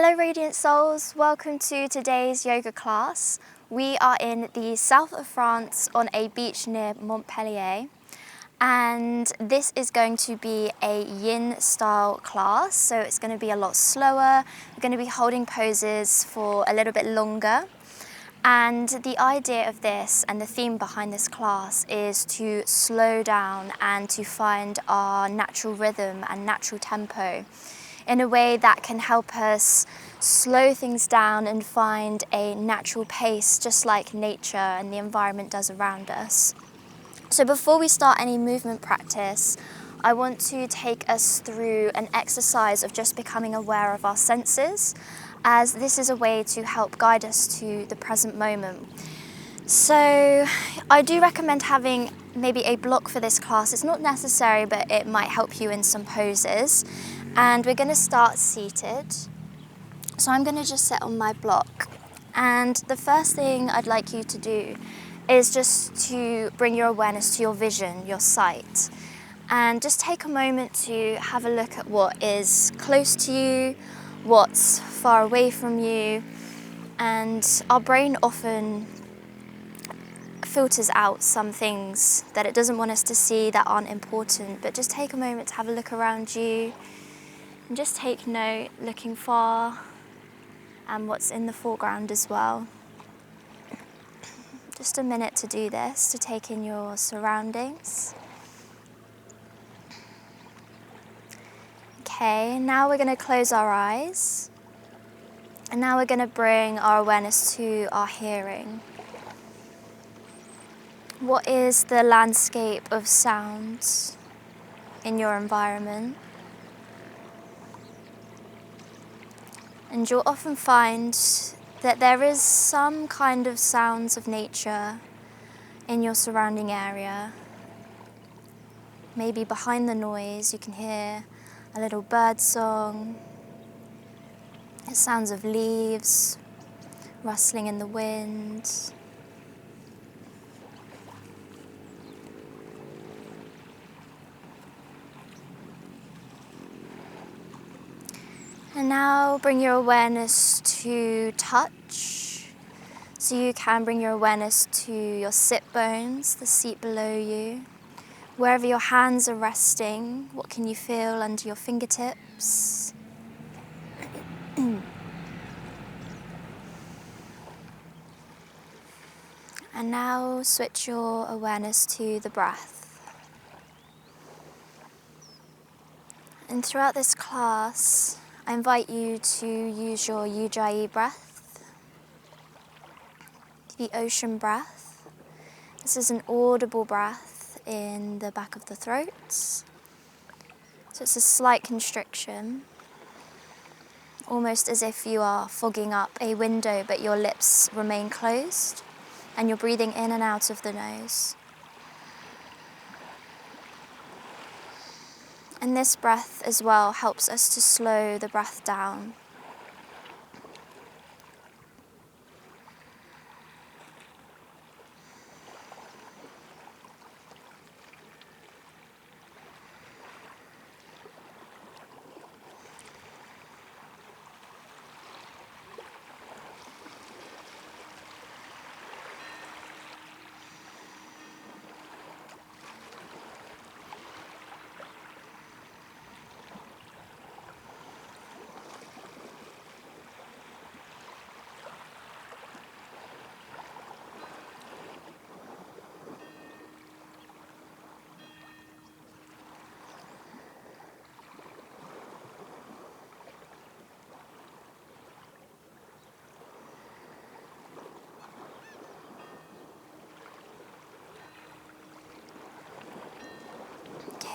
Hello Radiant Souls, welcome to today's yoga class. We are in the south of France on a beach near Montpellier, and this is going to be a yin style class, so it's going to be a lot slower. We're going to be holding poses for a little bit longer, and the idea of this and the theme behind this class is to slow down and to find our natural rhythm and natural tempo in a way that can help us slow things down and find a natural pace, just like nature and the environment does around us. So before we start any movement practice, I want to take us through an exercise of just becoming aware of our senses, as this is a way to help guide us to the present moment. So I do recommend having maybe a block for this class. It's not necessary, but it might help you in some poses. And we're going to start seated. So I'm going to just sit on my block. And the first thing I'd like you to do is just to bring your awareness to your vision, your sight. And just take a moment to have a look at what is close to you, what's far away from you. And our brain often filters out some things that it doesn't want us to see that aren't important, but just take a moment to have a look around you and just take note, looking far and what's in the foreground as well. Just a minute to do this, to take in your surroundings. Okay, now we're going to close our eyes, and now we're going to bring our awareness to our hearing. What is the landscape of sounds in your environment? And you'll often find that there is some kind of sounds of nature in your surrounding area. Maybe behind the noise you can hear a little bird song, the sounds of leaves rustling in the wind. And now bring your awareness to touch. So you can bring your awareness to your sit bones, the seat below you. Wherever your hands are resting, what can you feel under your fingertips? And now switch your awareness to the breath. And throughout this class, I invite you to use your Ujjayi breath, the ocean breath. This is an audible breath in the back of the throat. So it's a slight constriction, almost as if you are fogging up a window but your lips remain closed and you're breathing in and out of the nose. And this breath as well helps us to slow the breath down.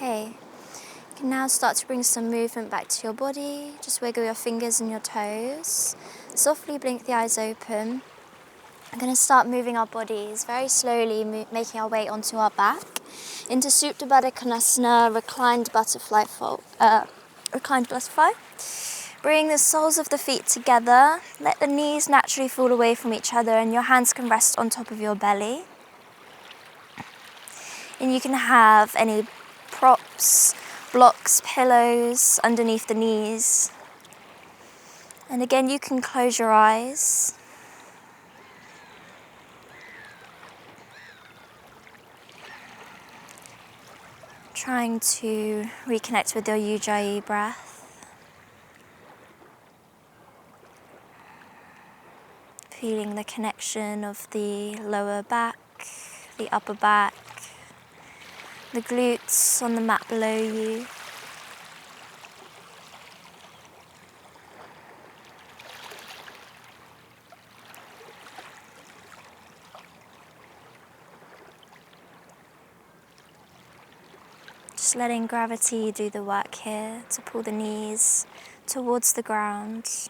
Okay, you can now start to bring some movement back to your body. Just wiggle your fingers and your toes. Softly blink the eyes open. I'm going to start moving our bodies very slowly, making our way onto our back into Supta Baddha Konasana, reclined butterfly. Bring the soles of the feet together. Let the knees naturally fall away from each other, and your hands can rest on top of your belly. And you can have any props, blocks, pillows underneath the knees. And again, you can close your eyes. Trying to reconnect with your Ujjayi breath. Feeling the connection of the lower back, the upper back, the glutes on the mat below you. Just letting gravity do the work here to pull the knees towards the ground.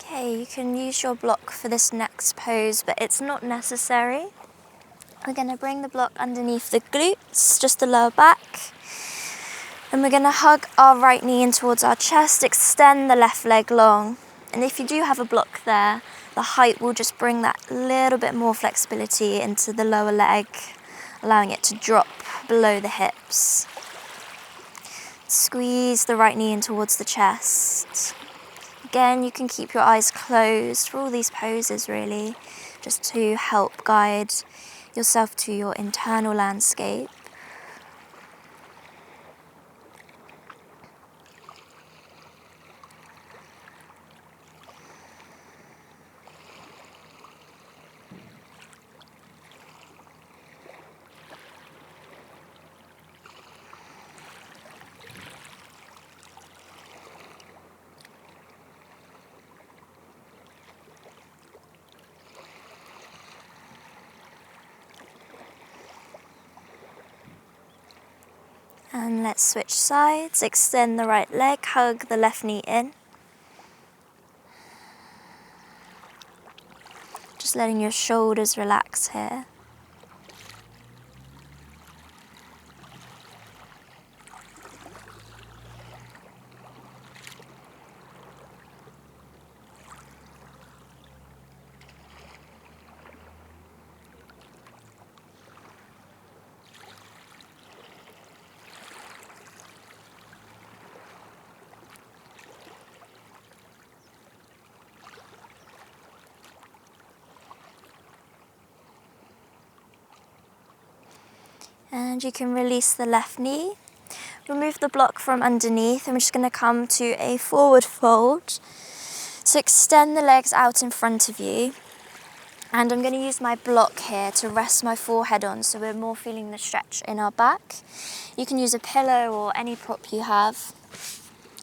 Okay, you can use your block for this next pose, but it's not necessary. We're going to bring the block underneath the glutes, just the lower back. And we're going to hug our right knee in towards our chest, extend the left leg long. And if you do have a block there, the height will just bring that little bit more flexibility into the lower leg, allowing it to drop below the hips. Squeeze the right knee in towards the chest. Again, you can keep your eyes closed for all these poses really, just to help guide yourself to your internal landscape. And let's switch sides, extend the right leg, hug the left knee in. Just letting your shoulders relax here. And you can release the left knee. Remove the block from underneath and we're just going to come to a forward fold. So extend the legs out in front of you. And I'm going to use my block here to rest my forehead on so we're more feeling the stretch in our back. You can use a pillow or any prop you have.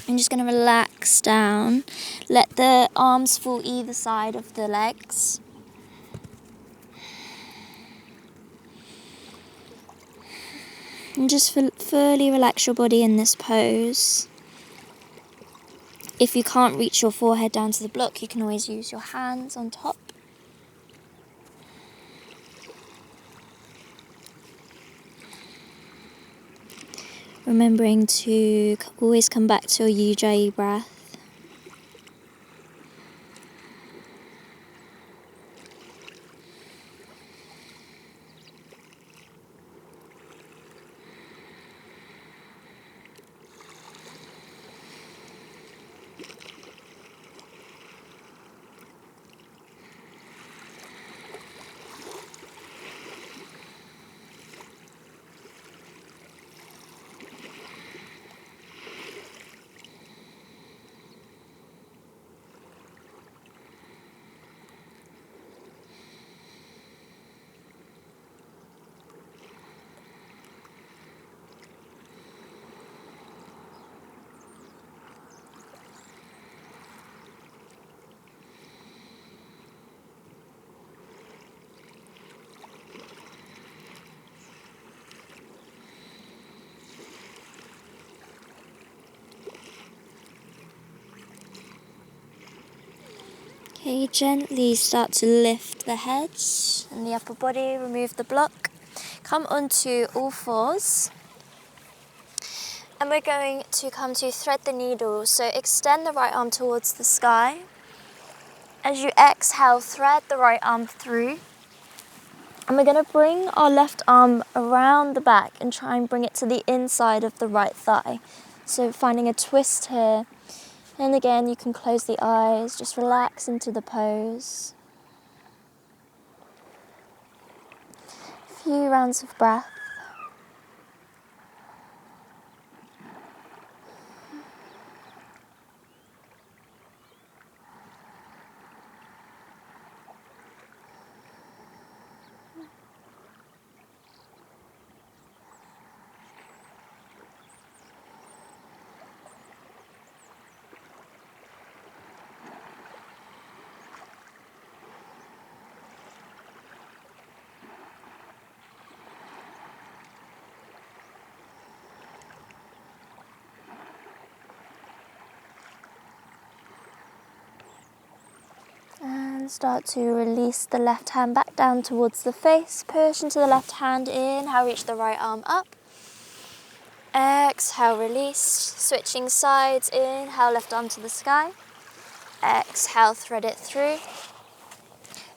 I'm just going to relax down. Let the arms fall either side of the legs. And just fully relax your body in this pose. If you can't reach your forehead down to the block, you can always use your hands on top. Remembering to always come back to your Ujjayi breath. Okay, gently start to lift the head and the upper body, remove the block. Come onto all fours. And we're going to come to thread the needle. So extend the right arm towards the sky. As you exhale, thread the right arm through. And we're going to bring our left arm around the back and try and bring it to the inside of the right thigh. So finding a twist here. And again, you can close the eyes, just relax into the pose. A few rounds of breath. And start to release the left hand back down towards the face. Push into the left hand, inhale, reach the right arm up. Exhale, release. Switching sides, inhale, left arm to the sky. Exhale, thread it through.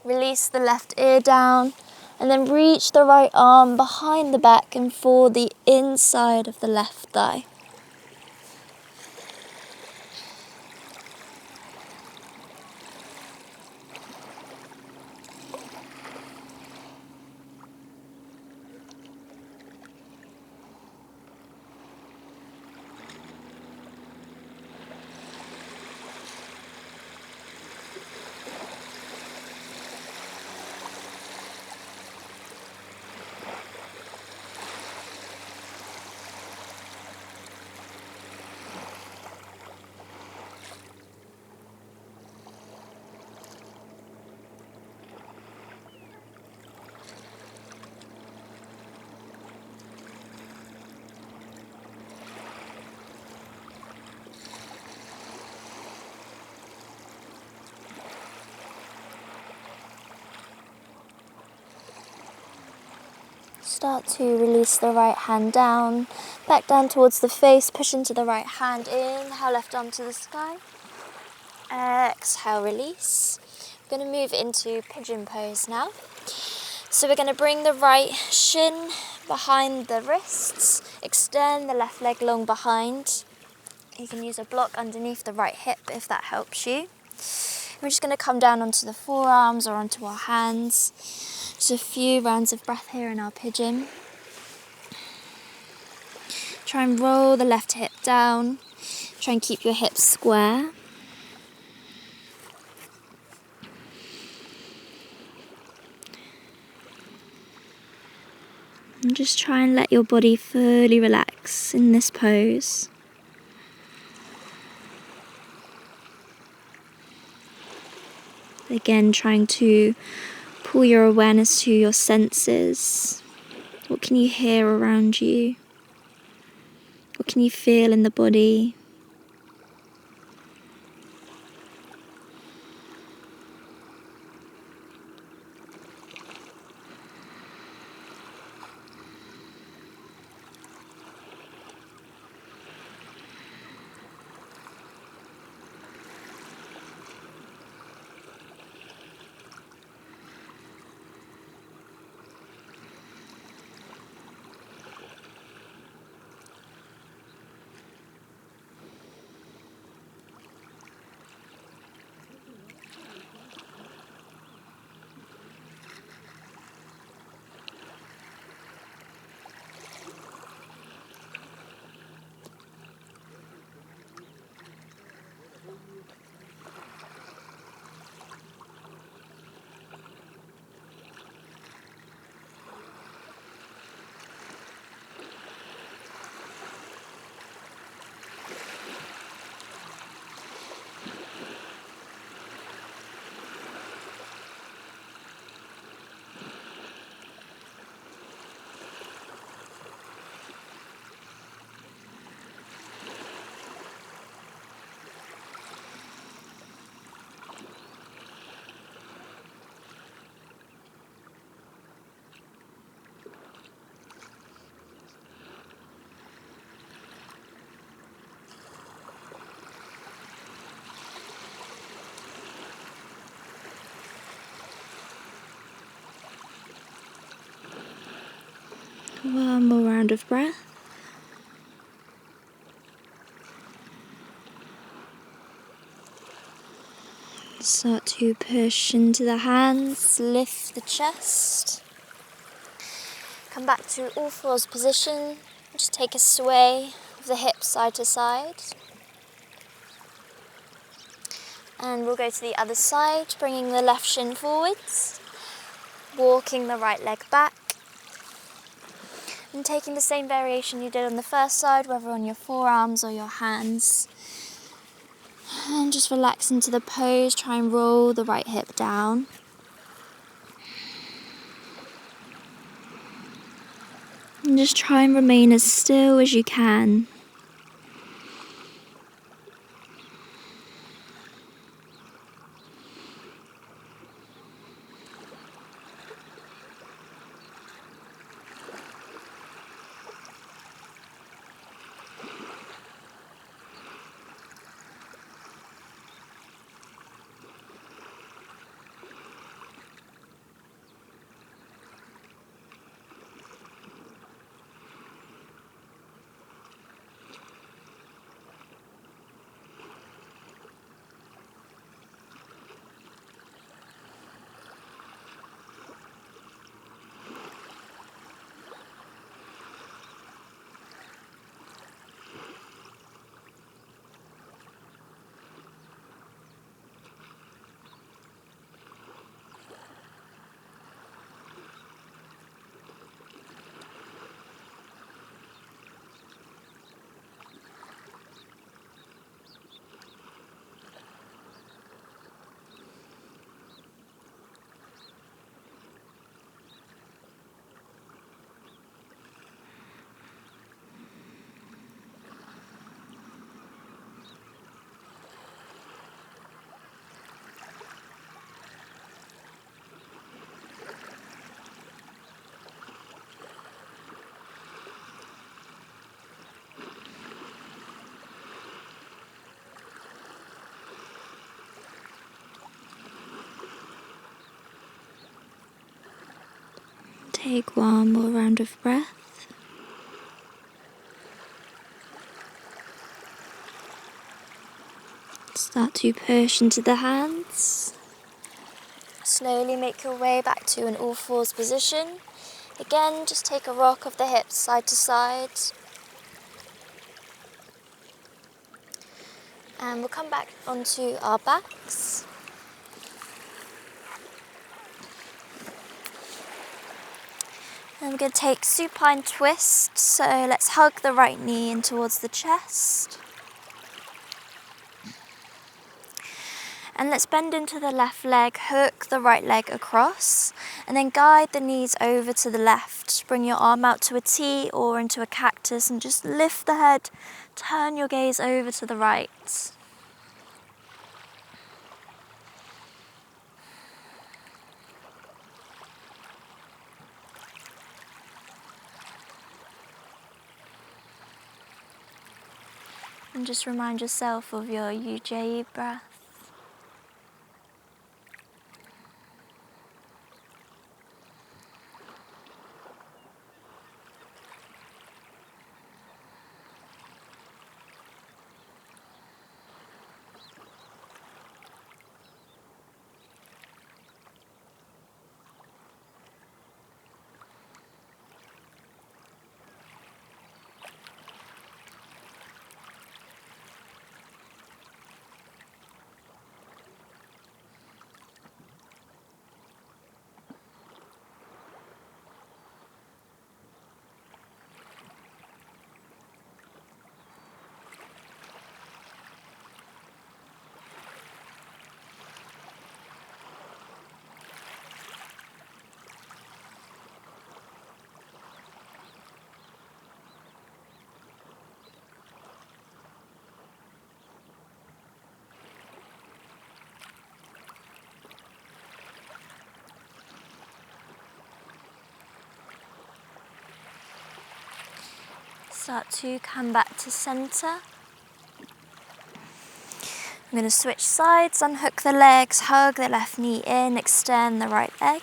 Release the left ear down. And then reach the right arm behind the back and for the inside of the left thigh. Start to release the right hand down, back down towards the face, push into the right hand, inhale, left arm to the sky. Exhale, release. We're going to move into pigeon pose now. So we're going to bring the right shin behind the wrists, extend the left leg long behind. You can use a block underneath the right hip if that helps you. We're just going to come down onto the forearms or onto our hands. Just a few rounds of breath here in our pigeon. Try and roll the left hip down. Try and keep your hips square. And just try and let your body fully relax in this pose. Again, trying to pull your awareness to your senses. What can you hear around you? What can you feel in the body? One more round of breath. Start to push into the hands, lift the chest. Come back to all fours position. Just take a sway of the hips side to side. And we'll go to the other side, bringing the left shin forwards, walking the right leg back, and taking the same variation you did on the first side, whether on your forearms or your hands. And just relax into the pose, try and roll the right hip down. And just try and remain as still as you can. Take one more round of breath. Start to push into the hands. Slowly make your way back to an all fours position. Again, just take a rock of the hips side to side. And we'll come back onto our backs. And we're going to take supine twist, so let's hug the right knee in towards the chest. And let's bend into the left leg, hook the right leg across, and then guide the knees over to the left. Bring your arm out to a T or into a cactus and just lift the head, turn your gaze over to the right. And just remind yourself of your Ujjayi breath. Start to come back to center. I'm going to switch sides, unhook the legs, hug the left knee in, extend the right leg.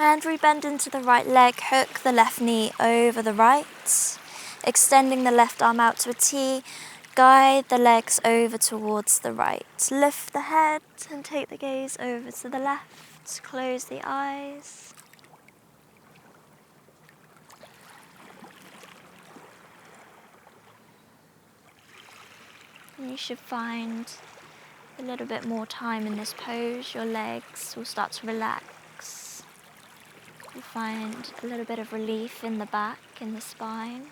And rebend into the right leg, hook the left knee over the right, extending the left arm out to a T, guide the legs over towards the right. Lift the head and take the gaze over to the left, close the eyes. And you should find a little bit more time in this pose. Your legs will start to relax. You'll find a little bit of relief in the back, in the spine.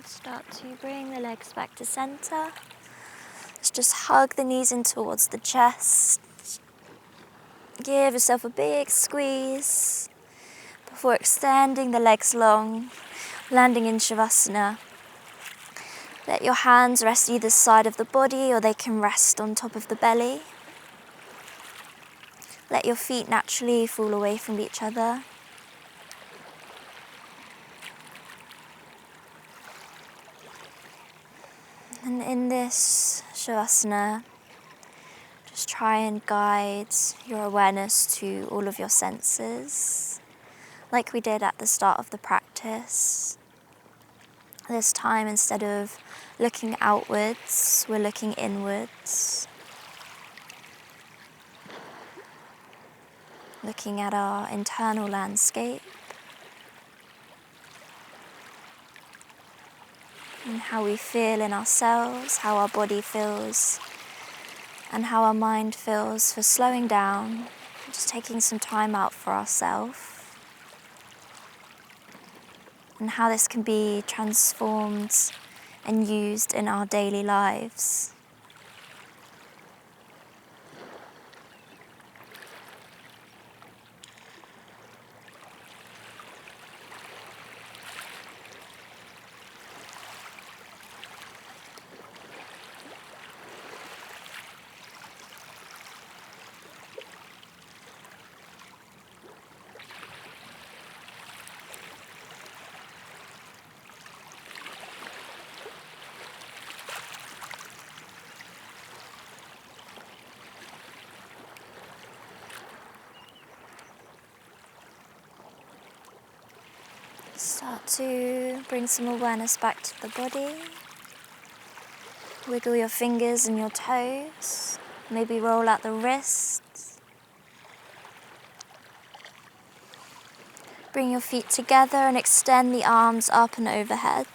Start to bring the legs back to center. Let's just hug the knees in towards the chest. Give yourself a big squeeze before extending the legs long, landing in Shavasana. Let your hands rest either side of the body or they can rest on top of the belly. Let your feet naturally fall away from each other. And in this Shavasana, just try and guide your awareness to all of your senses, like we did at the start of the practice. This time, instead of looking outwards, we're looking inwards, looking at our internal landscape and how we feel in ourselves, how our body feels, and how our mind feels for slowing down, just taking some time out for ourselves, and how this can be transformed and used in our daily lives. Start to bring some awareness back to the body. Wiggle your fingers and your toes. Maybe roll out the wrists. Bring your feet together and extend the arms up and overhead.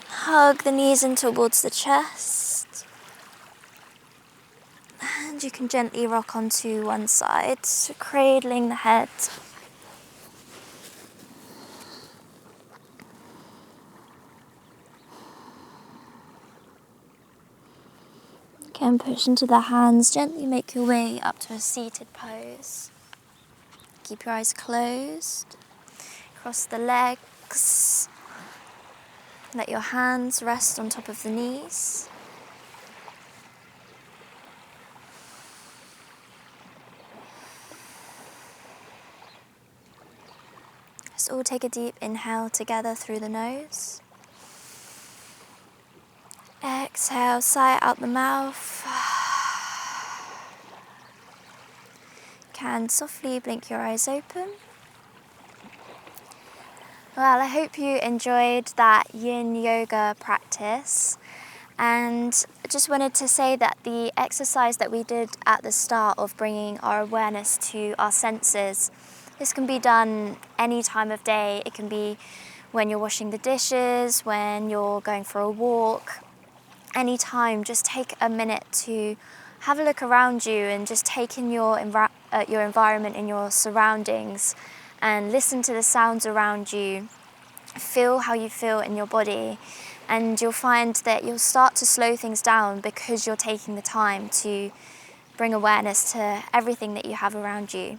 Hug the knees in towards the chest. And you can gently rock onto one side, cradling the head. Again, push into the hands, gently make your way up to a seated pose. Keep your eyes closed. Cross the legs. Let your hands rest on top of the knees. Let's all take a deep inhale together through the nose. Exhale, sigh out the mouth. can softly blink your eyes open. Well, I hope you enjoyed that yin yoga practice. And I just wanted to say that the exercise that we did at the start of bringing our awareness to our senses, this can be done any time of day. It can be when you're washing the dishes, when you're going for a walk, any time. Just take a minute to have a look around you and just take in your environment and your surroundings and listen to the sounds around you. Feel how you feel in your body, and you'll find that you'll start to slow things down because you're taking the time to bring awareness to everything that you have around you.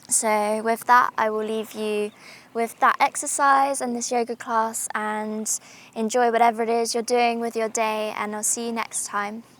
So with that, I will leave you with that exercise and this yoga class, and enjoy whatever it is you're doing with your day, and I'll see you next time.